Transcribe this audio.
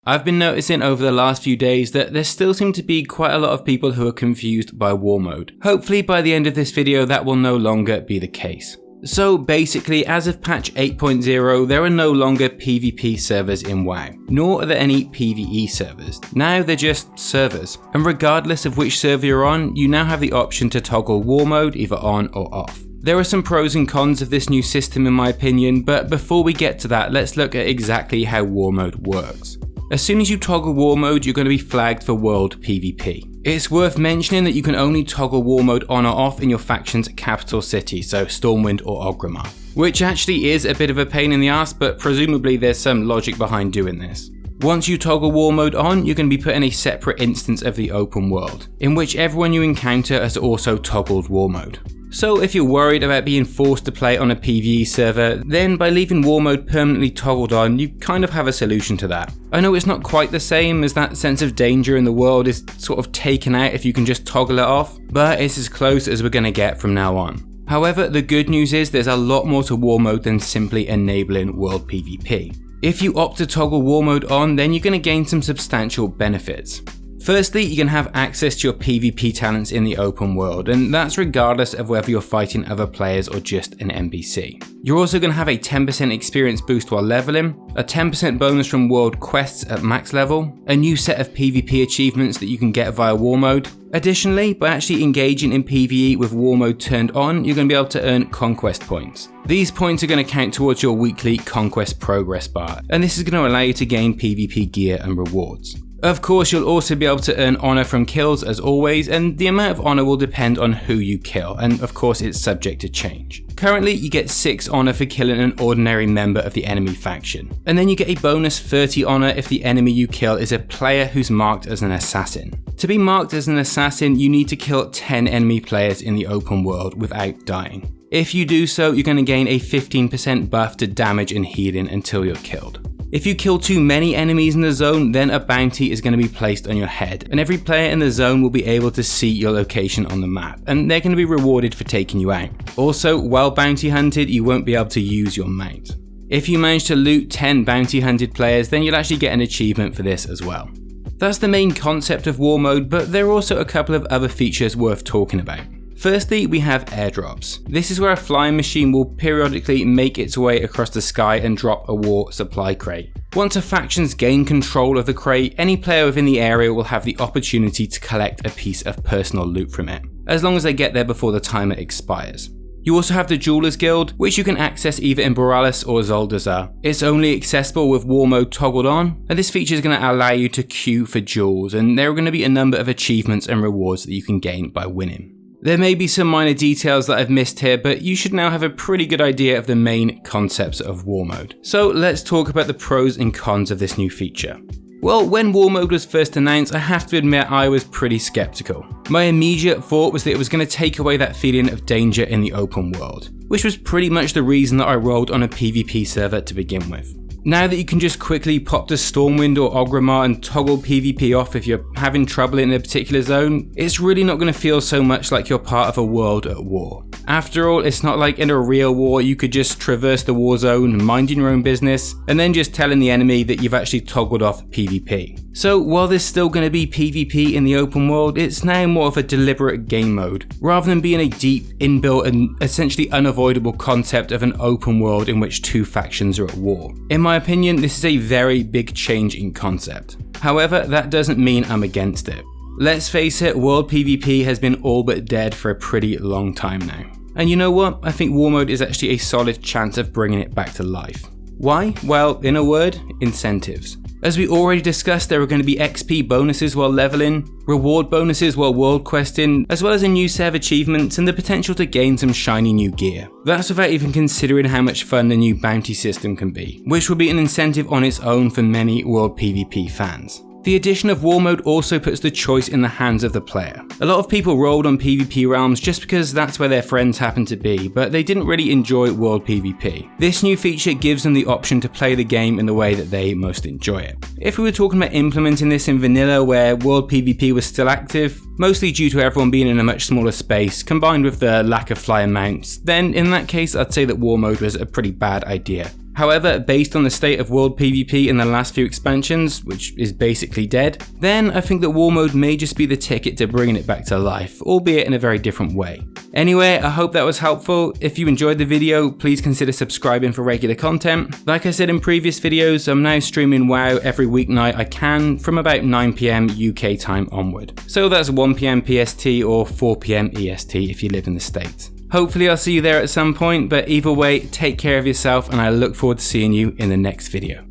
I've been noticing over the last few days that there still seem to be quite a lot of people who are confused by war mode. Hopefully by the end of this video that will no longer be the case. So basically, as of patch 8.0, there are no longer PvP servers in WoW, nor are there any PvE servers. Now they're just servers, and regardless of which server you're on, you now have the option to toggle war mode either on or off. There are some pros and cons of this new system in my opinion, but before we get to that, let's look at exactly how war mode works. As soon as you toggle war mode, you're going to be flagged for world PvP. It's worth mentioning that you can only toggle war mode on or off in your faction's capital city, so Stormwind or Orgrimmar, which actually is a bit of a pain in the ass, but presumably there's some logic behind doing this. Once you toggle war mode on, you're going to be put in a separate instance of the open world, in which everyone you encounter has also toggled war mode. So if you're worried about being forced to play on a PvE server, then by leaving war mode permanently toggled on, you kind of have a solution to that. I know it's not quite the same, as that sense of danger in the world is sort of taken out if you can just toggle it off, but it's as close as we're going to get from now on. However, the good news is there's a lot more to war mode than simply enabling world PvP. If you opt to toggle war mode on, then you're going to gain some substantial benefits. Firstly, you can have access to your PvP talents in the open world, and that's regardless of whether you're fighting other players or just an NPC. You're also going to have a 10% experience boost while leveling, a 10% bonus from world quests at max level, a new set of PvP achievements that you can get via war mode. Additionally, by actually engaging in PvE with war mode turned on, you're going to be able to earn conquest points. These points are going to count towards your weekly conquest progress bar, and this is going to allow you to gain PvP gear and rewards. Of course, you'll also be able to earn honour from kills as always, and the amount of honour will depend on who you kill, and of course it's subject to change. Currently, you get 6 honour for killing an ordinary member of the enemy faction, and then you get a bonus 30 honour if the enemy you kill is a player who's marked as an assassin. To be marked as an assassin, you need to kill 10 enemy players in the open world without dying. If you do so, you're going to gain a 15% buff to damage and healing until you're killed. If you kill too many enemies in the zone, then a bounty is going to be placed on your head, and every player in the zone will be able to see your location on the map, and they're going to be rewarded for taking you out. Also, while bounty hunted, you won't be able to use your mount. If you manage to loot 10 bounty hunted players, then you'll actually get an achievement for this as well. That's the main concept of war mode, but there are also a couple of other features worth talking about. Firstly, we have airdrops. This is where a flying machine will periodically make its way across the sky and drop a war supply crate. Once a faction's gain control of the crate, any player within the area will have the opportunity to collect a piece of personal loot from it, as long as they get there before the timer expires. You also have the Dueler's Guild, which you can access either in Borealis or Zuldazar. It's only accessible with war mode toggled on, and this feature is going to allow you to queue for duels, and there are going to be a number of achievements and rewards that you can gain by winning. There may be some minor details that I've missed here, but you should now have a pretty good idea of the main concepts of war mode. So let's talk about the pros and cons of this new feature. Well, when war mode was first announced, I have to admit I was pretty skeptical. My immediate thought was that it was going to take away that feeling of danger in the open world, which was pretty much the reason that I rolled on a PvP server to begin with. Now that you can just quickly pop to Stormwind or Orgrimmar and toggle PvP off if you're having trouble in a particular zone, it's really not going to feel so much like you're part of a world at war. After all, it's not like in a real war you could just traverse the war zone, minding your own business, and then just telling the enemy that you've actually toggled off PvP. So while there's still going to be PvP in the open world, it's now more of a deliberate game mode, rather than being a deep, inbuilt and essentially unavoidable concept of an open world in which two factions are at war. In my opinion, this is a very big change in concept. However, that doesn't mean I'm against it. Let's face it, world PvP has been all but dead for a pretty long time now. And you know what? I think war mode is actually a solid chance of bringing it back to life. Why? Well, in a word, incentives. As we already discussed, there are going to be XP bonuses while leveling, reward bonuses while world questing, as well as a new set of achievements and the potential to gain some shiny new gear. That's without even considering how much fun the new bounty system can be, which will be an incentive on its own for many world PvP fans. The addition of war mode also puts the choice in the hands of the player. A lot of people rolled on PvP realms just because that's where their friends happen to be, but they didn't really enjoy world PvP. This new feature gives them the option to play the game in the way that they most enjoy it. If we were talking about implementing this in vanilla where world PvP was still active, mostly due to everyone being in a much smaller space, combined with the lack of flying mounts, then in that case I'd say that war mode was a pretty bad idea. However, based on the state of world PvP in the last few expansions, which is basically dead, then I think that war mode may just be the ticket to bringing it back to life, albeit in a very different way. Anyway, I hope that was helpful. If you enjoyed the video, please consider subscribing for regular content. Like I said in previous videos, I'm now streaming WoW every weeknight I can from about 9 PM UK time onward. So that's 1 PM PST or 4 PM EST if you live in the States. Hopefully I'll see you there at some point, but either way, take care of yourself and I look forward to seeing you in the next video.